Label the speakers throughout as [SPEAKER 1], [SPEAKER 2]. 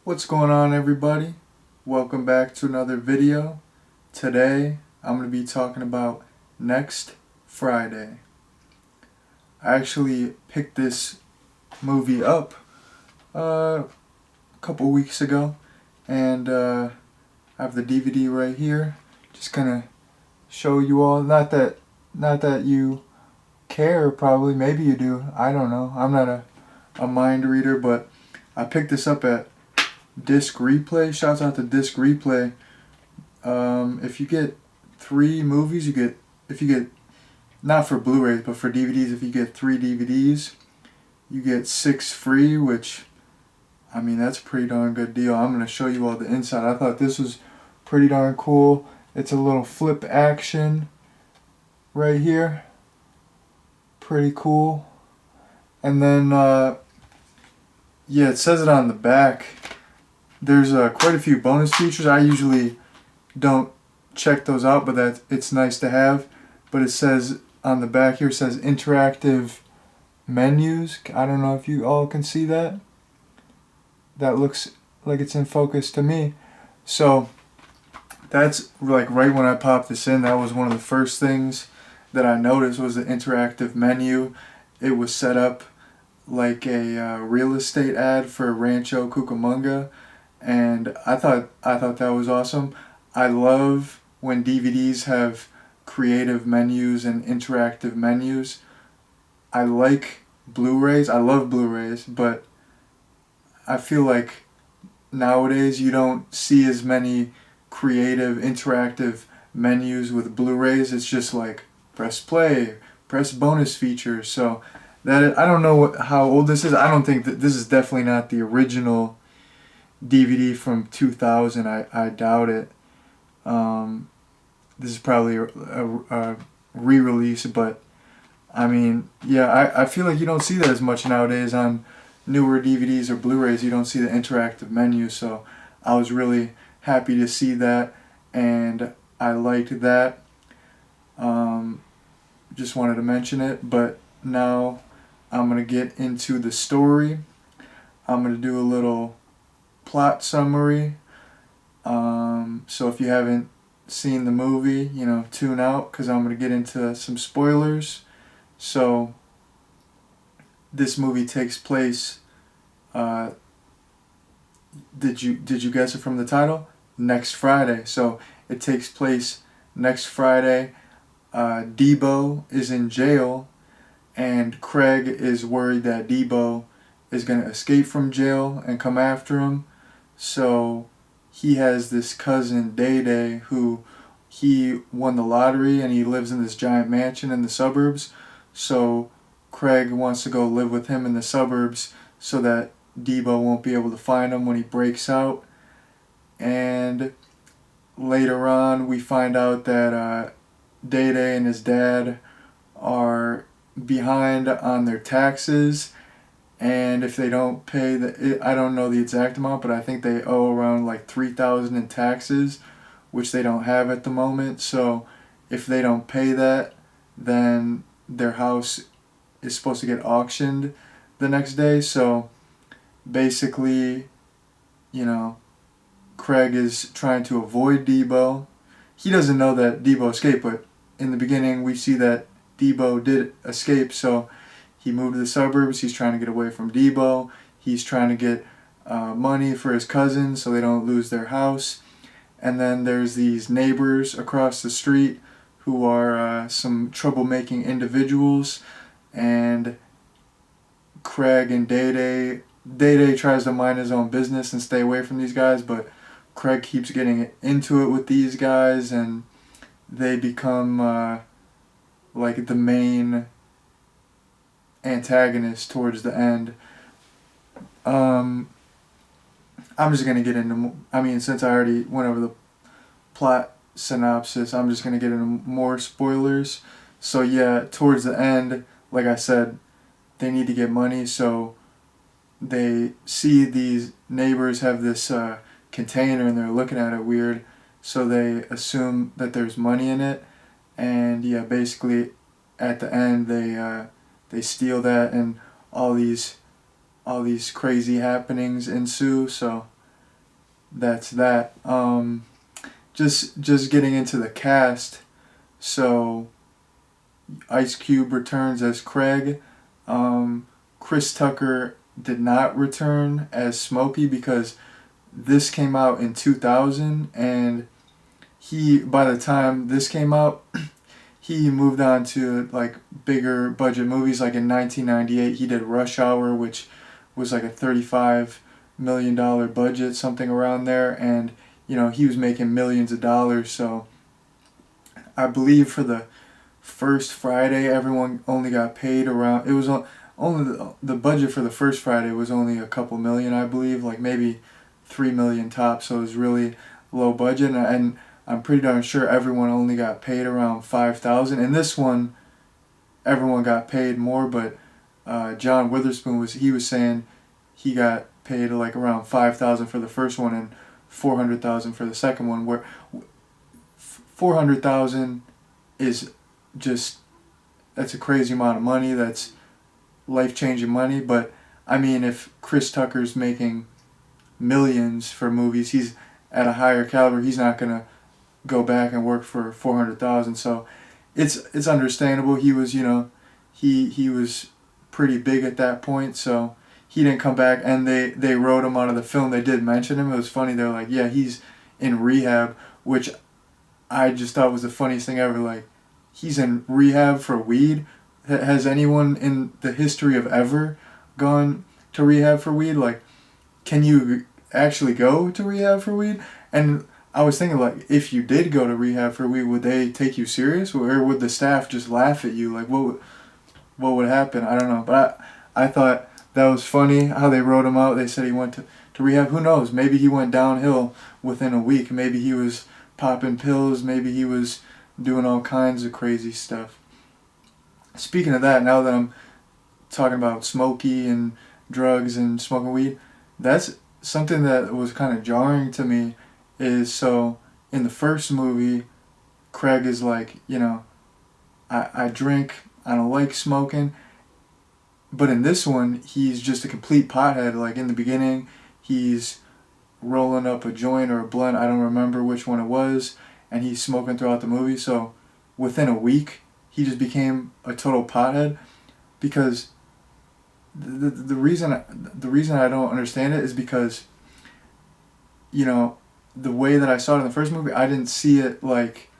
[SPEAKER 1] What's going on, everybody? Welcome back to another video. Today I'm going to be talking about Next Friday. I actually picked this movie up a couple weeks ago, and I have the DVD right here. Just gonna show you all. Not that you care, probably. Maybe you do. I don't know. I'm not a mind reader, but I picked this up at Disc Replay. Shouts out to Disc Replay. If you get 3 movies, if you get, not for Blu-rays, but for DVDs, if you get 3 DVDs, you get 6 free, which, I mean, that's a pretty darn good deal. I'm going to show you all the inside. I thought this was pretty darn cool. It's a little flip action right here. Pretty cool. And then, yeah, it says it on the back. There's quite a few bonus features. I usually don't check those out, but it's nice to have. But it says on the back here, it says interactive menus. I don't know if you all can see that. That looks like it's in focus to me. So that's like right when I popped this in, that was one of the first things that I noticed was the interactive menu. It was set up like a real estate ad for Rancho Cucamonga, and I thought that was awesome. I love when DVDs have creative menus and interactive menus. I like Blu-rays. I love Blu-rays, but I feel like nowadays you don't see as many creative interactive menus with Blu-rays. It's just like press play, press bonus features. So that, I don't know how old this is. I don't think that this is definitely not the original DVD from 2000. I doubt it. This is probably a re-release, but I mean, yeah, I feel like you don't see that as much nowadays on newer DVDs or Blu-rays. You don't see the interactive menu, so I was really happy to see that, and I liked that. Just wanted to mention it, but now I'm going to get into the story. I'm going to do a little plot summary. So if you haven't seen the movie, tune out, because I'm going to get into some spoilers. So this movie takes place, did you guess it from the title? Next Friday. So it takes place next Friday. Debo is in jail, and Craig is worried that Debo is going to escape from jail and come after him. So he has this cousin, Day Day, who he won the lottery, and he lives in this giant mansion in the suburbs. So Craig wants to go live with him in the suburbs so that Debo won't be able to find him when he breaks out. And later on, we find out that Day Day and his dad are behind on their taxes, and if they don't pay I don't know the exact amount, but I think they owe around like $3,000 in taxes, which they don't have at the moment. So if they don't pay that, then their house is supposed to get auctioned the next day. So basically, Craig is trying to avoid Debo. He doesn't know that Debo escaped, but in the beginning we see that Debo did escape. So he moved to the suburbs. He's trying to get away from Debo. He's trying to get money for his cousins so they don't lose their house. And then there's these neighbors across the street who are some troublemaking individuals. And Craig and Day tries to mind his own business and stay away from these guys, but Craig keeps getting into it with these guys, and they become like the main antagonist towards the end. I'm just going to get into, since I already went over the plot synopsis, I'm just going to get into more spoilers. So yeah, towards the end, like I said, they need to get money, so they see these neighbors have this container and they're looking at it weird, so they assume that there's money in it, and yeah, basically at the end they steal that, and all these crazy happenings ensue. So that's that. Just getting into the cast. So Ice Cube returns as Craig. Chris Tucker did not return as Smokey because this came out in 2000, and by the time this came out, he moved on to like bigger budget movies. Like in 1998 he did Rush Hour, which was like a $35 million budget, something around there, and he was making millions of dollars. So I believe for the first Friday everyone only got paid around, it was only the budget for the first Friday was only a couple million, I believe, like maybe 3 million tops. So it was really low budget, and I'm pretty darn sure everyone only got paid around 5,000. In this one, everyone got paid more, but John Witherspoon was saying he got paid like around 5,000 for the first one and 400,000 for the second one. Where 400,000 is just, that's a crazy amount of money. That's life-changing money. But I mean, if Chris Tucker's making millions for movies, he's at a higher caliber. He's not gonna go back and work for 400,000. So it's understandable. He was he was pretty big at that point, so he didn't come back, and they wrote him out of the film. They did mention him. It was funny. They're like, yeah, he's in rehab, which I just thought was the funniest thing ever. Like, he's in rehab for weed. Has anyone in the history of ever gone to rehab for weed? Like, can you actually go to rehab for weed? And I was thinking, like, if you did go to rehab for weed, would they take you serious, or would the staff just laugh at you? Like, what would happen? I don't know. But I thought that was funny how they wrote him out. They said he went to rehab. Who knows? Maybe he went downhill within a week. Maybe he was popping pills. Maybe he was doing all kinds of crazy stuff. Speaking of that, now that I'm talking about Smokey and drugs and smoking weed, that's something that was kind of jarring to me. Is so in the first movie, Craig is like, I drink, I don't like smoking. But in this one, he's just a complete pothead. Like, in the beginning, he's rolling up a joint or a blunt, I don't remember which one it was, and he's smoking throughout the movie. So within a week, he just became a total pothead. Because the reason I don't understand it is because, the way that I saw it in the first movie, I didn't see it like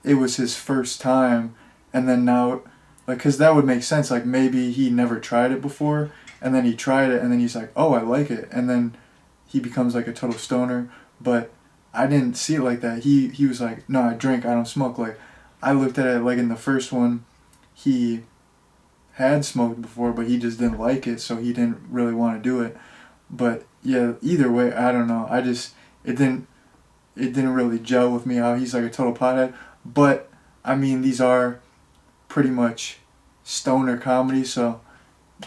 [SPEAKER 1] it was his first time, and then now, like, because that would make sense. Like, maybe he never tried it before, and then he tried it, and then he's like, oh, I like it, and then he becomes like a total stoner. But I didn't see it like that. He was like, no, I drink, I don't smoke. Like, I looked at it like in the first one, he had smoked before, but he just didn't like it, so he didn't really want to do it. But yeah, either way, I don't know. It didn't really gel with me how he's like a total pothead. But I mean, these are pretty much stoner comedy, so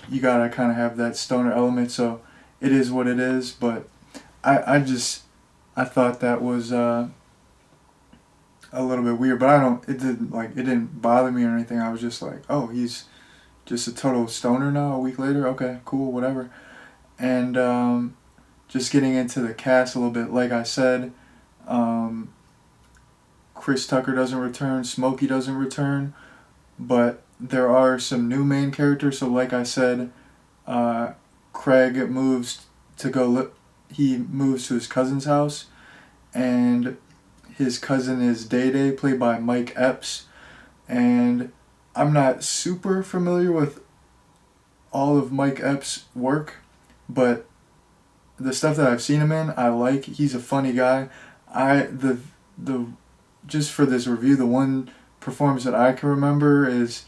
[SPEAKER 1] you gotta kind of have that stoner element. So it is what it is. But I thought that was a little bit weird. But it didn't bother me or anything. I was just like, oh, he's just a total stoner now. A week later, okay, cool, whatever. And just getting into the cast a little bit, like I said, Chris Tucker doesn't return, Smokey doesn't return, but there are some new main characters. So like I said, Craig moves he moves to his cousin's house, and his cousin is Day Day, played by Mike Epps. And I'm not super familiar with all of Mike Epps' work, but the stuff that I've seen him in, I like. He's a funny guy. The just for this review, the one performance that I can remember is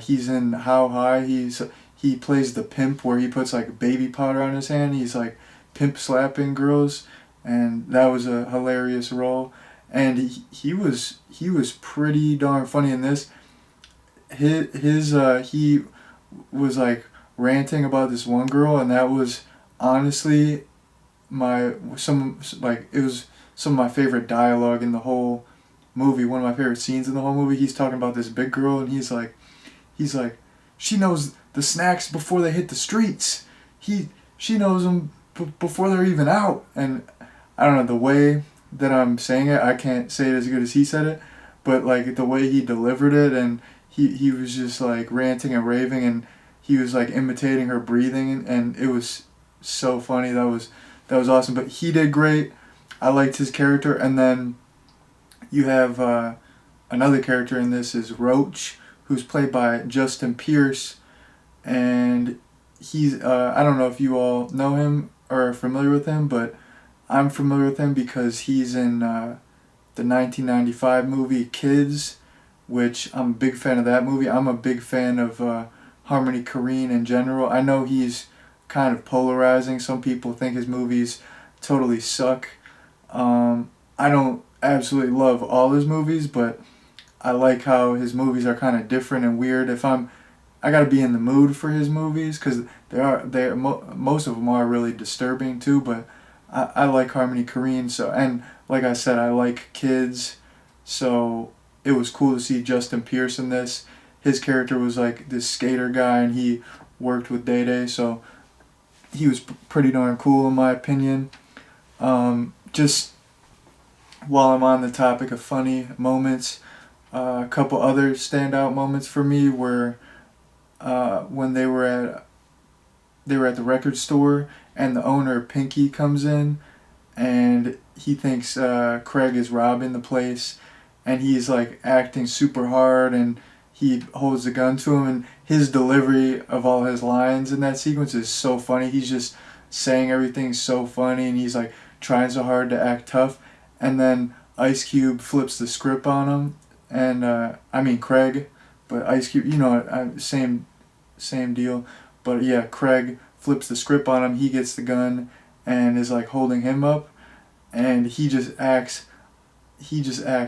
[SPEAKER 1] he's in How High. He plays the pimp where he puts like baby powder on his hand. He's like pimp slapping girls, and that was a hilarious role. And he was pretty darn funny in this. He was like ranting about this one girl, and that was honestly it was some of my favorite dialogue in the whole movie. One of my favorite scenes in the whole movie. He's talking about this big girl, and he's like, she knows the snacks before they hit the streets. She knows them before they're even out. And I don't know, the way that I'm saying it, I can't say it as good as he said it, but like the way he delivered it, and he was just like ranting and raving, and he was like imitating her breathing, and it was so funny. That was awesome. But he did great. I liked his character, and then you have another character in this is Roach, who's played by Justin Pierce, and he's I don't know if you all know him or are familiar with him, but I'm familiar with him because he's in the 1995 movie Kids, which I'm a big fan of that movie. I'm a big fan of Harmony Korine in general. I know he's kind of polarizing. Some people think his movies totally suck. I don't absolutely love all his movies, but I like how his movies are kind of different and weird. I gotta be in the mood for his movies because most of them are really disturbing too. But I like Harmony Korine, so, and like I said, I like Kids, so it was cool to see Justin Pierce in this. His character was like this skater guy, and he worked with Day Day, so he was pretty darn cool in my opinion. Just while I'm on the topic of funny moments, a couple other standout moments for me were when they were at the record store, and the owner Pinky comes in, and he thinks Craig is robbing the place, and he's like acting super hard, and he holds the gun to him, and his delivery of all his lines in that sequence is so funny. He's just saying everything so funny, and he's like trying so hard to act tough, and then Ice Cube flips the script on him, and I mean Craig, but Ice Cube, same deal. But yeah, Craig flips the script on him. He gets the gun and is like holding him up, and he just acts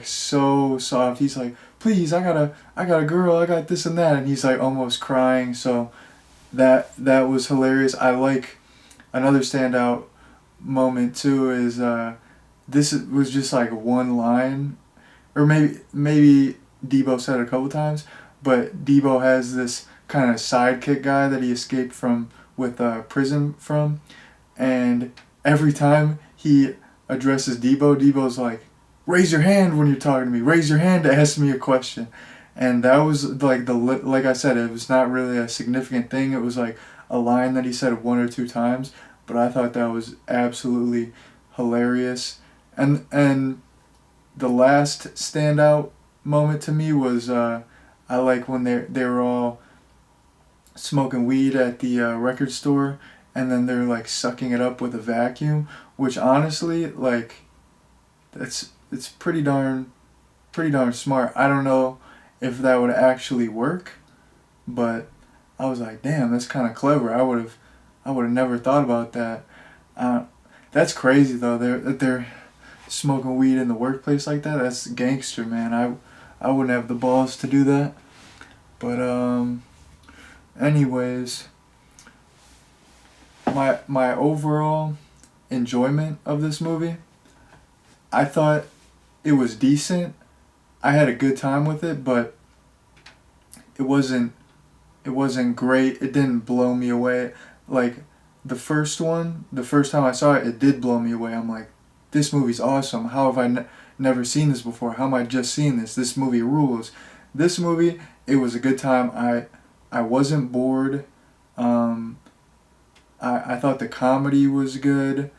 [SPEAKER 1] so soft. He's like, "Please, I got a girl, I got this and that," and he's like almost crying. So that was hilarious. I like another standout moment too is was just like one line, or maybe Debo said it a couple times, but Debo has this kind of sidekick guy that he escaped from with prison from, and every time he addresses Debo's like, "Raise your hand when you're talking to me. Raise your hand to ask me a question." And that was like like I said, it was not really a significant thing. It was like a line that he said one or two times, but I thought that was absolutely hilarious. And the last standout moment to me was I like when they were all smoking weed at the record store, and then they're like sucking it up with a vacuum, which honestly, like, it's pretty darn smart. I don't know if that would actually work, but I was like, damn, that's kind of clever. I would have never thought about that. That's crazy though. They're smoking weed in the workplace like that. That's gangster, man. I wouldn't have the balls to do that. But anyways, my overall enjoyment of this movie, I thought it was decent. I had a good time with it, but it wasn't great. It didn't blow me away. Like the first time I saw it, it did blow me away. I'm like, this movie's awesome. How have I never seen this before? How am I just seeing this? This movie rules. This movie, it was a good time. I wasn't bored. I thought the comedy was good.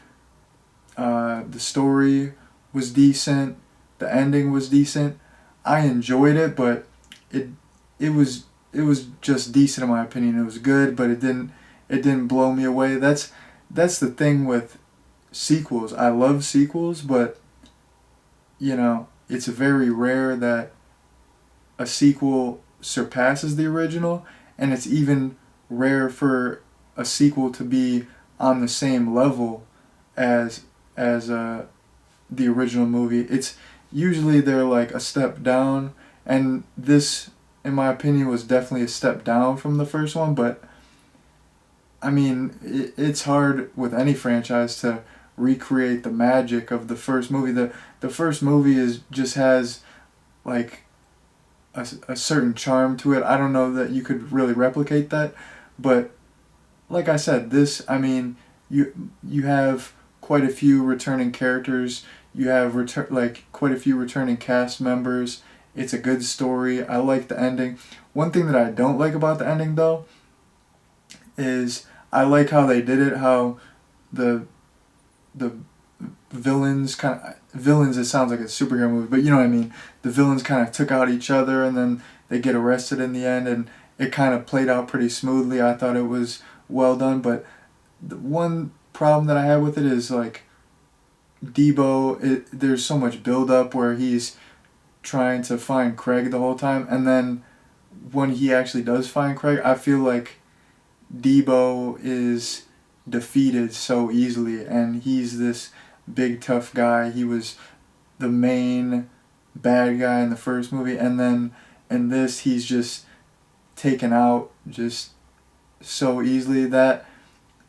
[SPEAKER 1] The story was decent. The ending was decent. I enjoyed it, but it was just decent in my opinion. It was good, but it didn't blow me away. That's the thing with sequels. I love sequels, but it's very rare that a sequel surpasses the original, and it's even rare for a sequel to be on the same level as the original movie. It's usually they're like a step down, and this, in my opinion, was definitely a step down from the first one. But I mean, it's hard with any franchise to recreate the magic of the first movie. The first movie just has like a certain charm to it. I don't know that you could really replicate that, but like I said, this, I mean, you have quite a few returning characters. You have quite a few returning cast members. It's a good story. I like the ending. One thing that I don't like about the ending though is I like how they did it. How the villains it sounds like a superhero movie, but you know what I mean. The villains kind of took out each other, and then they get arrested in the end, and it kind of played out pretty smoothly. I thought it was well done, but the one problem that I had with it is like there's so much build up where he's trying to find Craig the whole time, and then when he actually does find Craig, I feel like Debo is defeated so easily, and he's this big tough guy. He was the main bad guy in the first movie, and then in this he's just taken out just so easily that,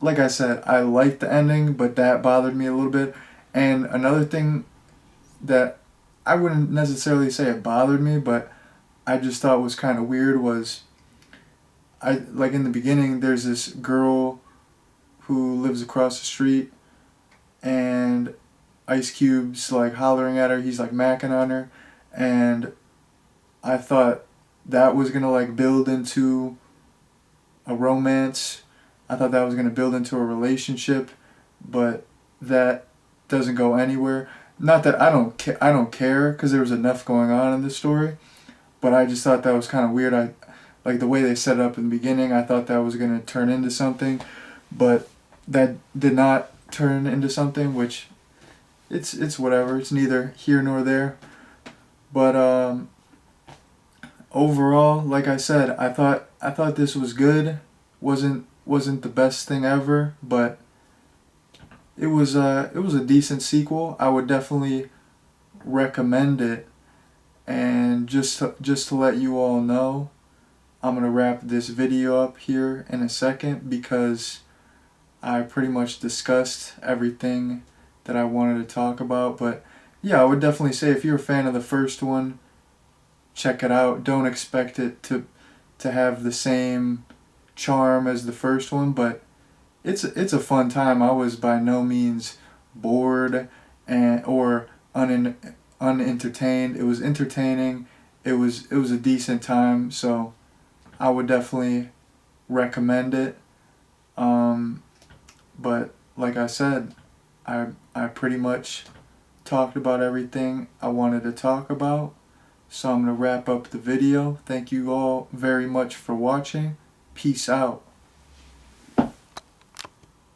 [SPEAKER 1] like I said, I liked the ending, but that bothered me a little bit. And another thing that I wouldn't necessarily say it bothered me, but I just thought was kind of weird was like in the beginning there's this girl who lives across the street, and Ice Cube's like hollering at her, he's like macking on her, and I thought that was gonna like build into a romance. I thought that was gonna build into a relationship, but that doesn't go anywhere. Not that I don't care, because there was enough going on in this story, but I just thought that was kind of weird. I like the way they set it up in the beginning. I thought that was gonna turn into something, but that did not turn into something, which it's whatever. It's neither here nor there. But overall, like I said, I thought this was good. Wasn't the best thing ever, but it was a decent sequel. I would definitely recommend it. And just to let you all know, I'm gonna wrap this video up here in a second, because I pretty much discussed everything that I wanted to talk about. But yeah, I would definitely say if you're a fan of the first one, check it out. Don't expect it to have the same charm as the first one, but it's a fun time. I was by no means bored or unentertained. It was entertaining. It was a decent time, so I would definitely recommend it. But like I said, I pretty much talked about everything I wanted to talk about. So I'm going to wrap up the video. Thank you all very much for watching. Peace out.